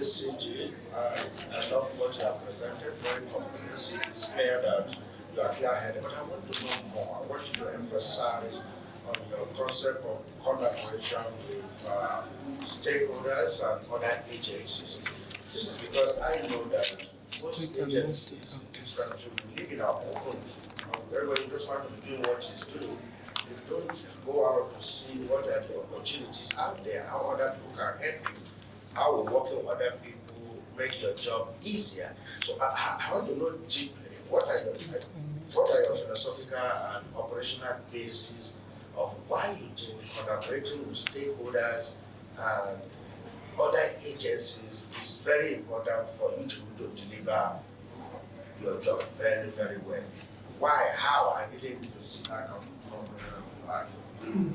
CG. I love what you have presented, very comprehensive. It's clear that you are clear-headed, but I want to know more. I want you to emphasize on your concept of collaboration with stakeholders and other agencies. This is because I know that most agencies in this country, we live in our own homes. Everybody just want to do what is doing. They don't go out to see what are the opportunities out there, how other people can help you, how working with other people make your job easier. So I want to know deeply what are your philosophical and operational bases of why you think collaborating with stakeholders and other agencies is very important for you to deliver your job very, very well. Why? How? I really need to see that on.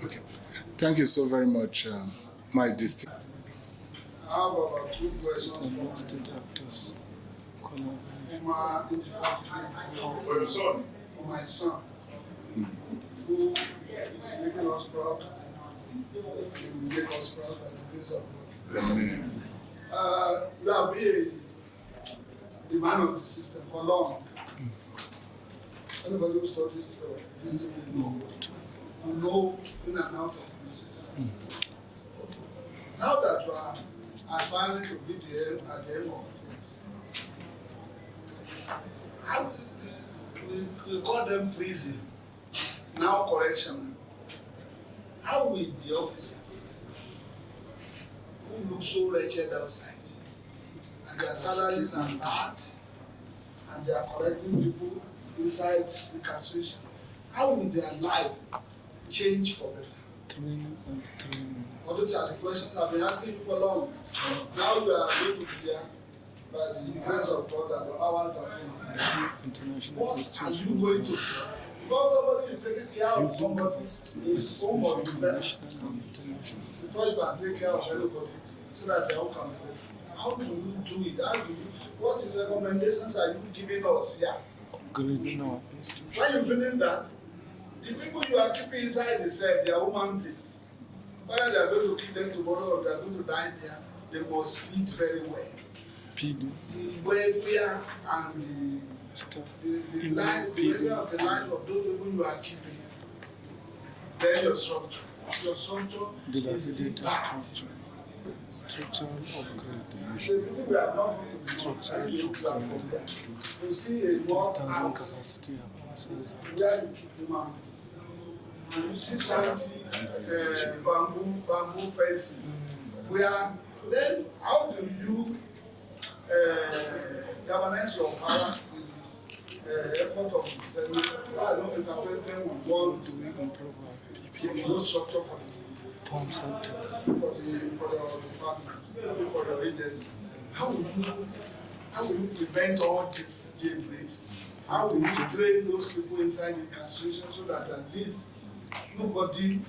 Okay. Thank you so very much, my distinct. I have about 2 questions for your son. For my son, who is making us proud, he will make us proud by the grace of God. Amen. You have been the man of the system for long. Anybody who studies this will know in and out of this. Now that you are aspiring to be at the end of affairs, how we call them prison, now correction. How will the officers who look so wretched outside and their salaries are bad and they are correcting people inside incarceration, how will their life change for better? All those are the questions I've been asking you for long. Now you are going to be there by the grace of God and the power of God. What are you going to do? Because somebody is taking care of somebody, is home or invest. Before you can take care of everybody, so that they all can benefit. How do you do it? What recommendations are you giving us here? When you finish that, the people you are keeping inside the cell, they are human beings. Whether they are going to kill them tomorrow or they are going to die there, they must feed very well. The welfare and the life of the life of those people you are keeping. Then your structure. Your structure is the back. Structural upgrade. So people we are not going to be you see a more house where you keep human beings. And you see shanty bamboo fences. Where then how do you governance your power with the effort of the Senate? I don't know if the president would want to improve the structure for the pump centers for your department, for your agency. How will you prevent all these jailbreaks? How will you train those people inside incarceration so that at least nobody,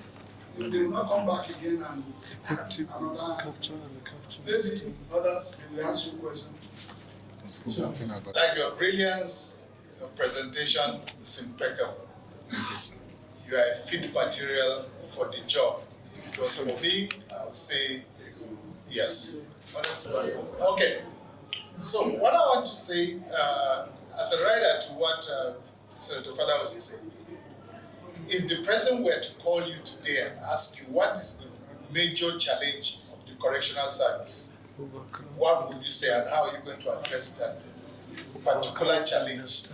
they will not come back again and another capture. Maybe others will ask you questions. Like your brilliance, your presentation is impeccable. Thank you, sir. You are a fit material for the job. Because for me, I would say yes. Honestly. Okay. So what I want to say, as a rider to what Senator Fada was saying, if the president were to call you today and ask you what is the major challenge of the correctional service, what would you say and how are you going to address that particular challenge?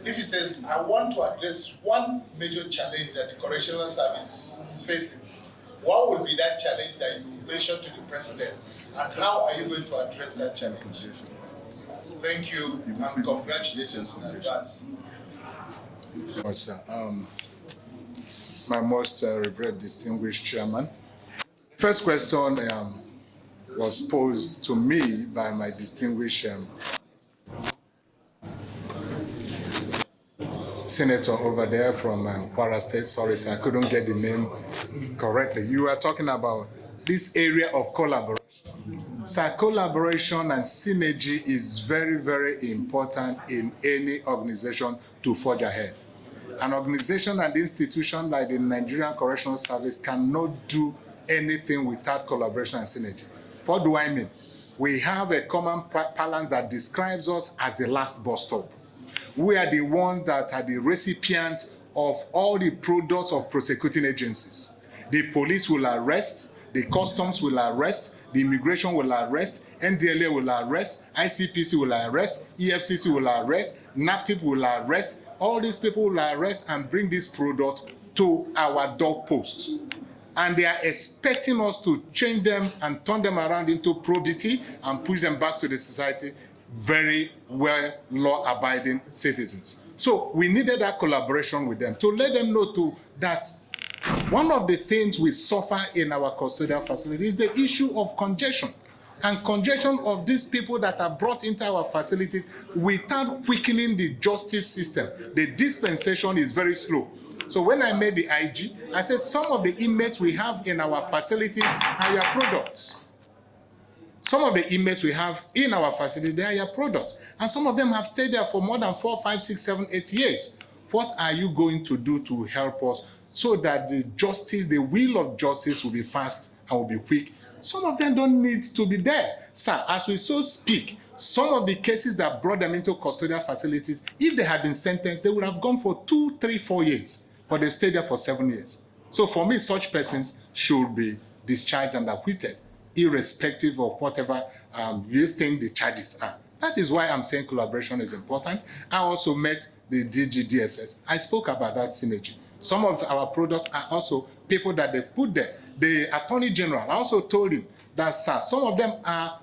If he says, I want to address one major challenge that the correctional service is facing, what would be that challenge that you mention to the president and how are you going to address that challenge? Thank you and congratulations in advance. Well, sir, my most revered distinguished chairman. First question was posed to me by my distinguished senator over there from Kwara State. Sorry, sir, I couldn't get the name correctly. You are talking about this area of collaboration. So collaboration and synergy is very, very important in any organization to forge ahead. An organization and institution like the Nigerian Correctional Service cannot do anything without collaboration and synergy. What do I mean? We have a common parlance that describes us as the last bus stop. We are the ones that are the recipient of all the products of prosecuting agencies. The police will arrest, the customs will arrest, the immigration will arrest, NDLA will arrest, ICPC will arrest, EFCC will arrest, NAPTIP will arrest. All these people will arrest and bring this product to our doorposts. And they are expecting us to change them and turn them around into probity and push them back to the society, very well law-abiding citizens. So we needed that collaboration with them to let them know that one of the things we suffer in our custodial facility is the issue of congestion. And congestion of these people that are brought into our facilities without quickening the justice system. The dispensation is very slow. So when I made the IG, I said some of the inmates we have in our facilities are your products. Some of the inmates we have in our facility, they are your products. And some of them have stayed there for more than 4, 5, 6, 7, 8 years. What are you going to do to help us so that the justice, the will of justice will be fast and will be quick? Some of them don't need to be there. Sir, as we so speak, some of the cases that brought them into custodial facilities, if they had been sentenced, they would have gone for 2, 3, 4 years, but they've stayed there for 7 years. So for me, such persons should be discharged and acquitted, irrespective of whatever you think the charges are. That is why I'm saying collaboration is important. I also met the DGDSS. I spoke about that synergy. Some of our products are also people that they've put there. The Attorney General, I also told him that, sir, some of them are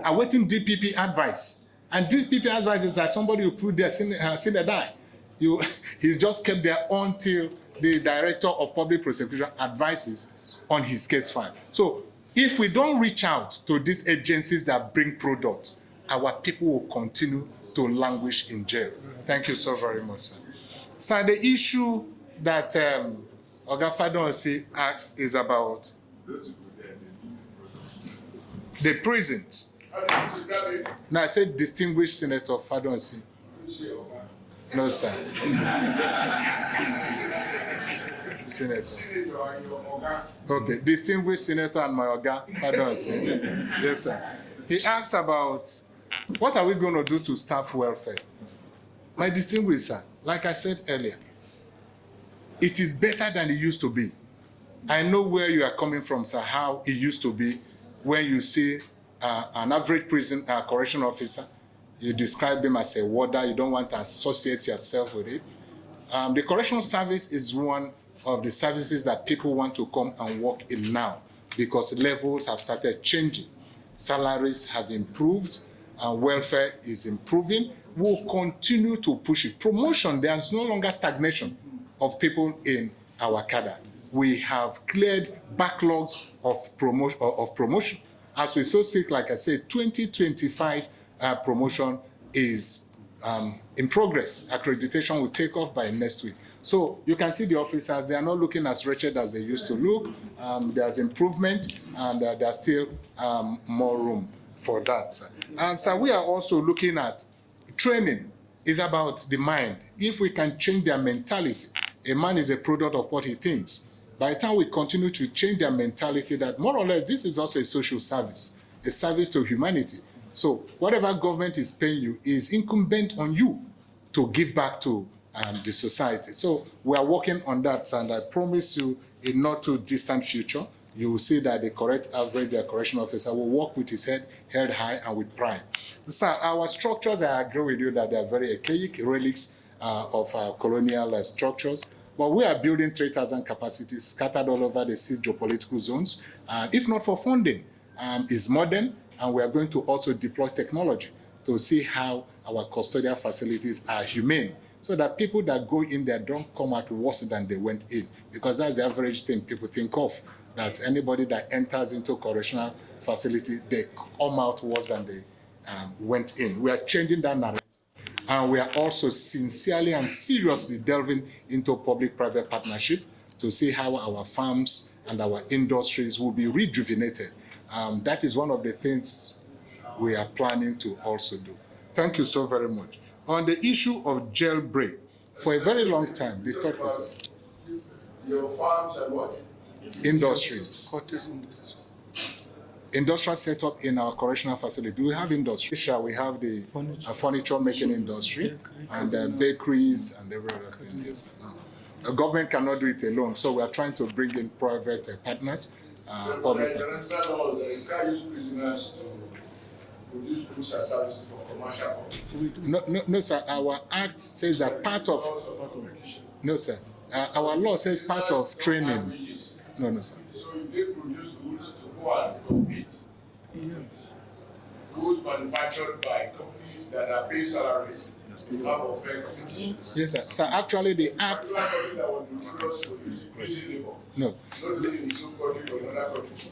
awaiting DPP advice. And DPP advice is that somebody who put there, seen a die. He's just kept there until the Director of Public Prosecution advises on his case file. So if we don't reach out to these agencies that bring products, our people will continue to languish in jail. Thank you so very much, sir. Sir, the issue that Oga Fadonsi asked is about the prisons. Now I said distinguished Senator Fadonsi. No, sir. Senator. Okay, distinguished Senator and my Oga Fadonsi. Yes, sir. He asked about what are we going to do to staff welfare? My distinguished sir, like I said earlier, it is better than it used to be. I know where you are coming from, sir, how it used to be when you see an average prison correction officer, you describe him as a warder, you don't want to associate yourself with it. The correctional service is one of the services that people want to come and work in now because levels have started changing. Salaries have improved, and welfare is improving. We'll continue to push it. Promotion, there's no longer stagnation of people in our cadre. We have cleared backlogs of promotion. As we so speak, like I said, 2025 promotion is in progress. Accreditation will take off by next week. So you can see the officers, they are not looking as wretched as they used to look. There's improvement, and there's still more room for that. And so we are also looking at training. Is about the mind. If we can change their mentality, a man is a product of what he thinks. By the time we continue to change their mentality that more or less this is also a social service, a service to humanity. So whatever government is paying you is incumbent on you to give back to the society. So we are working on that, and I promise you in not too distant future, you will see that the correct average correctional officer will work with his head held high and with pride. Sir, our structures, I agree with you that they are very archaic relics of our colonial structures, but we are building 3,000 capacities scattered all over the 6 geopolitical zones. If not for funding, it's modern, and we are going to also deploy technology to see how our custodial facilities are humane, so that people that go in there don't come out worse than they went in, because that's the average thing people think of, that anybody that enters into a correctional facility, they come out worse than they went in. We are changing that narrative. And we are also sincerely and seriously delving into public-private partnership to see how our farms and our industries will be rejuvenated. That is one of the things we are planning to also do. Thank you so very much. On the issue of jailbreak, for a very long time, the thought was your farms and what? Industries. industrial setup in our correctional facility. Do we have industry? Sure, we have the furniture making industry and bakeries and every other thing. Yes. The government cannot do it alone, so we are trying to bring in private partners, public partners. You can't use prisoners to produce goods and services for commercial companies. No, sir. Our act says that part of. No, sir. Our law says part of training. No, sir. So if they produce goods to go and compete, goods manufactured by companies that are paid salaries, you have a fair competition. Yes, sir. So actually, the act. No.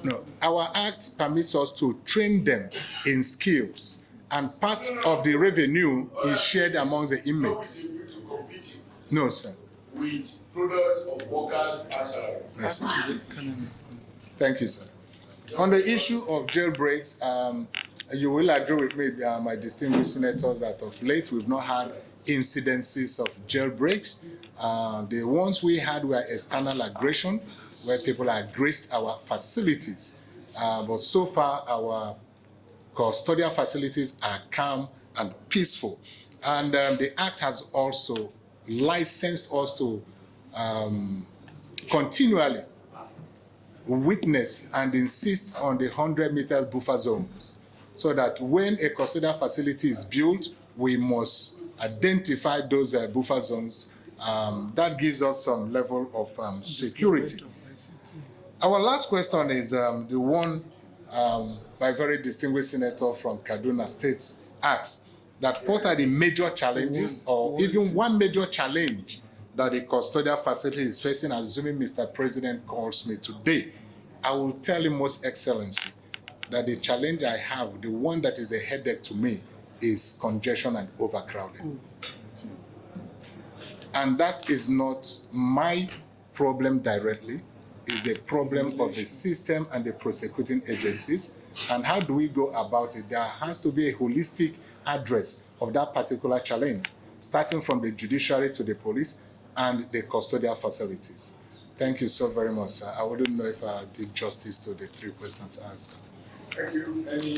No. Our act permits us to train them in skills, and part of the revenue is shared among the inmates. No, sir. With products of workers and salaries. Yes, sir. Thank you, sir. On the issue of jailbreaks, you will agree with me, my distinguished senators, that of late we've not had incidences of jailbreaks. The ones we had were external aggression, where people aggressed our facilities. But so far, our custodial facilities are calm and peaceful. And the Act has also licensed us to continually witness and insist on the 100-meter buffer zones, so that when a custodial facility is built, we must identify those buffer zones. That gives us some level of security. Our last question is the one my very distinguished senator from Kaduna State asked, that what are the major challenges, or even one major challenge that the custodial facility is facing, assuming Mr. President calls me today. I will tell him, Most Excellency, that the challenge I have, the one that is a headache to me, is congestion and overcrowding. And that is not my problem directly. It's the problem of the system and the prosecuting agencies. And how do we go about it? There has to be a holistic address of that particular challenge, starting from the judiciary to the police and the custodial facilities. Thank you so very much, sir. I wouldn't know if I did justice to the 3 questions asked. Thank you.